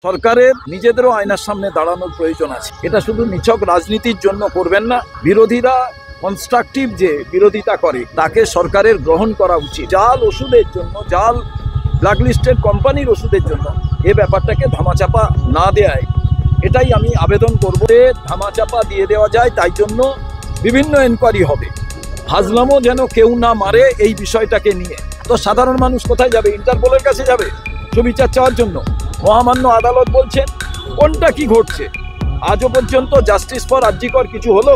সরকারের নিজেদেরও আয়নার সামনে দাঁড়ানোর প্রয়োজন আছে। এটা শুধু নিছক রাজনীতির জন্য করবেন না। বিরোধীরা কনস্ট্রাকটিভ যে বিরোধিতা করে তাকে সরকারের গ্রহণ করা উচিত। জাল ওষুধের জন্য, জাল ব্ল্যাকলিস্টেড কোম্পানির ওষুধের জন্য এ ব্যাপারটাকে ধামাচাপা না দেয়, এটাই আমি আবেদন করব। ধামাচাপা দিয়ে দেওয়া যায়, তাই জন্য বিভিন্ন এনকোয়ারি হবে। ফাজলামও যেন কেউ না মারে এই বিষয়টাকে নিয়ে। তো সাধারণ মানুষ কোথায় যাবে? ইন্টারপোলের কাছে যাবে সুবিচার চাওয়ার জন্য। মহামান্য আদালত বলছেন কোনটা কি ঘটছে। আজও পর্যন্ত জাস্টিস ফর আরজিকর কিছু হলো?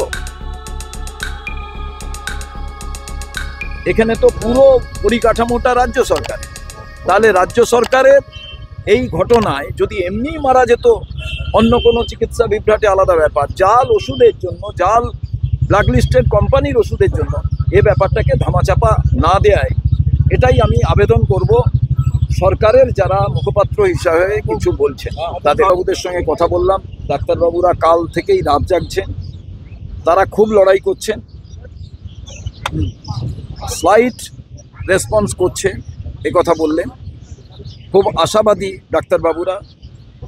এখানে তো পুরো পরিকাঠামোটা রাজ্য সরকারের। তাহলে রাজ্য সরকারের এই ঘটনায় যদি এমনি মারা যেত, অন্য কোনো চিকিৎসা বিভ্রাটে আলাদা ব্যাপার। জাল ওষুধের জন্য, জাল ব্ল্যাকলিস্টেড কোম্পানির ওষুধের জন্য এ ব্যাপারটাকে ধামাচাপা না দেয়, এটাই আমি আবেদন করব। সরকারের যারা মুখপাত্র হিসাবে কিছু বলছেন তাদের বাবুদের সঙ্গে কথা বললাম। ডাক্তারবাবুরা কাল থেকেই রাত জাগছেন, তারা খুব লড়াই করছেন, স্লাইট রেসপন্স করছে এ কথা বললেন। খুব আশাবাদী ডাক্তারবাবুরা,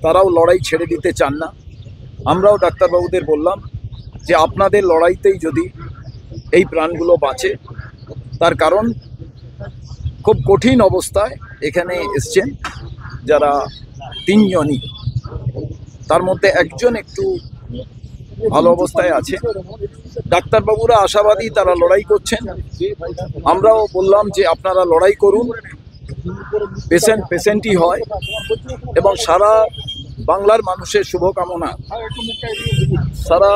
তারাও লড়াই ছেড়ে দিতে চান না। আমরাও ডাক্তারবাবুদের বললাম যে আপনাদের লড়াইতেই যদি এই প্রাণগুলো বাঁচে, তার কারণ খুব কঠিন অবস্থায় এখানে এসছেন যারা তিনজনই, তার মধ্যে একজন একটু ভালো অবস্থায় আছে। ডাক্তারবাবুরা আশাবাদী, তারা লড়াই করছেন। আমরাও বললাম যে আপনারা লড়াই করুন, পেশেন্ট পেশেন্টই হয়। এবং সারা বাংলার মানুষের শুভকামনা, সারা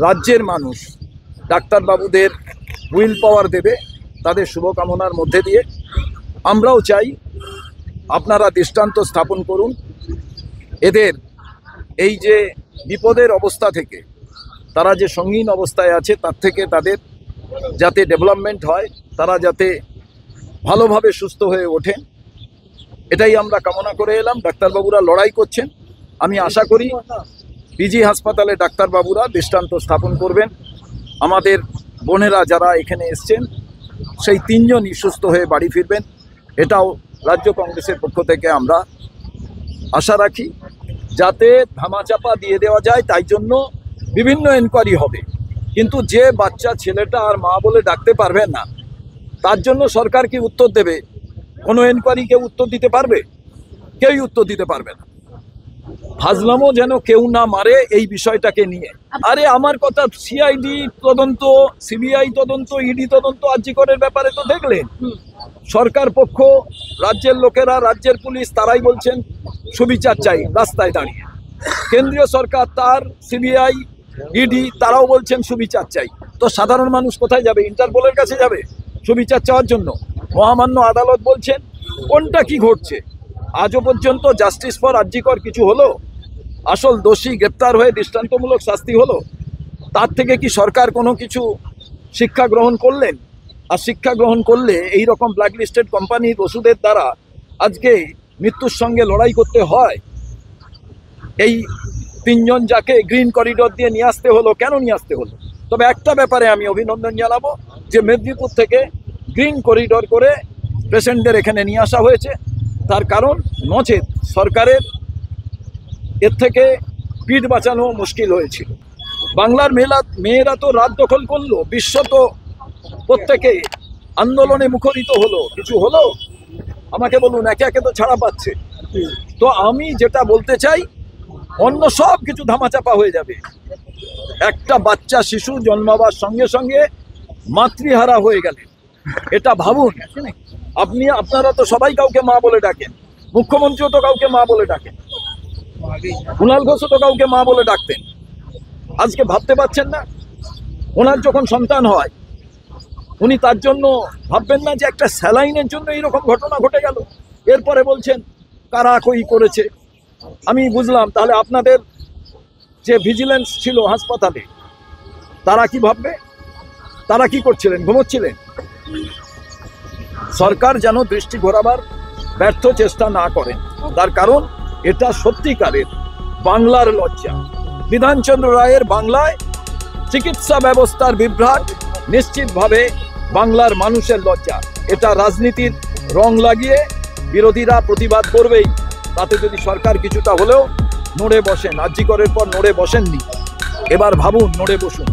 রাজ্যের মানুষ ডাক্তারবাবুদের উইল পাওয়ার দেবে তাদের শুভকামনার মধ্যে দিয়ে। আমরাও চাই আপনারা দৃষ্টান্ত স্থাপন করুন, এদের এই যে বিপদের অবস্থা থেকে, তারা যে সঙ্গীন অবস্থায় আছে তার থেকে তাদের যাতে ডেভেলপমেন্ট হয়, তারা যাতে ভালোভাবে সুস্থ হয়ে ওঠেন, এটাই আমরা কামনা করে এলাম। ডাক্তারবাবুরা লড়াই করছেন। আমি আশা করি পিজি হাসপাতালে ডাক্তারবাবুরা দৃষ্টান্ত স্থাপন করবেন। আমাদের বোনেরা যারা এখানে এসছেন সেই তিনজনই সুস্থ হয়ে বাড়ি ফিরবেন, এটাও রাজ্য কংগ্রেসের পক্ষ থেকে আমরা আশা রাখি। যাতে ধামাচাপা দিয়ে দেওয়া যায়, তাই জন্য বিভিন্ন এনকোয়ারি হবে। কিন্তু যে বাচ্চা ছেলেটা আর মা বলে ডাকতে পারবেন না, তার জন্য সরকার কি উত্তর দেবে? কোনো এনকোয়ারি কেউ উত্তর দিতে পারবে? কেউই উত্তর দিতে পারবে না। ফাজলামও যেন কেউ না মারে এই বিষয়টাকে নিয়ে। আরে আমার কথা, সিআইডি তদন্ত, সিবিআই তদন্ত, ইডি তদন্ত আরজিকরের ব্যাপারে তো দেখলেন। সরকার পক্ষ, রাজ্যের লোকেরা, রাজ্যের পুলিশ, তারাই বলছেন সুবিচার চাই রাস্তায় দাঁড়িয়ে। কেন্দ্রীয় সরকার, তার সিবিআই, ইডি, তারাও বলছেন সুবিচার চাই। তো সাধারণ মানুষ কোথায় যাবে? ইন্টারপোলের কাছে যাবে সুবিচার চাওয়ার জন্য। মহামান্য আদালত বলছেন কোনটা কি ঘটছে। আজও পর্যন্ত জাস্টিস ফর আরজিকর কিছু হলো? আসল দোষী গ্রেপ্তার হয়ে দৃষ্টান্তমূলক শাস্তি হলো? তার থেকে কি সরকার কোনো কিছু শিক্ষা গ্রহণ করলেন? আর শিক্ষা গ্রহণ করলে এই রকম ব্ল্যাকলিস্টেড কোম্পানির ওষুধের দ্বারা আজকে মৃত্যুর সঙ্গে লড়াই করতে হয়। এই তিনজন যাকে গ্রিন করিডোর দিয়ে নিয়ে আসতে হলো, কেন নিয়ে আসতে হলো? তবে একটা ব্যাপারে আমি অভিনন্দন জানাবো, যে মেদিনীপুর থেকে গ্রিন করিডোর করে পেশেন্টদের এখানে নিয়ে আসা হয়েছে। তার কারণ নচেত সরকারের এর থেকে পিঠ বাঁচানো মুশকিল হয়েছিল। বাংলার মেয়েরা তো রাত দখল করলো, বিশ্ব তো প্রত্যেকে আন্দোলনে মুখরিত হলো। কিছু হলো? আমাকে বলুন, একে একে তো ছাড়া পাচ্ছে। তো আমি যেটা বলতে চাই, অন্য সব কিছু ধামাচাপা হয়ে যাবে। একটা বাচ্চা শিশু জন্মাবার সঙ্গে সঙ্গে মাতৃহারা হয়ে গেলে, এটা ভাবুন। আপনারা তো সবাই কাউকে মা বলে ডাকেন, মুখ্যমন্ত্রীও তো কাউকে মা বলে ডাকেন, কুণাল ঘোষও তো কাউকে মা বলে ডাকতেন। আজকে ভাবতে পারছেন না? ওনার যখন সন্তান হয়, উনি তার জন্য ভাববেন না যে একটা স্যালাইনের জন্য এইরকম ঘটনা ঘটে গেল? এরপরে বলছেন কারা কই করেছে। আমি বুঝলাম, তাহলে আপনাদের যে ভিজিলেন্স ছিল হাসপাতালে, তারা কি ভাববে? তারা কি করছিলেন? ঘুমোচ্ছিলেন? সরকার যেন দৃষ্টি ঘোরাবার ব্যর্থ চেষ্টা না করেন, তার কারণ এটা সত্যিকারের বাংলার লজ্জা। বিধানচন্দ্র রায়ের বাংলায় চিকিৎসা ব্যবস্থার বিভ্রাট নিশ্চিতভাবে বাংলার মানুষের লজ্জা। এটা রাজনীতির রং লাগিয়ে বিরোধীরা প্রতিবাদ করবেই। তাতে যদি সরকার কিছুটা হলেও নড়ে বসেন, আরজি করের পর নড়ে বসেননি, এবার ভাবুন নড়ে বসুন।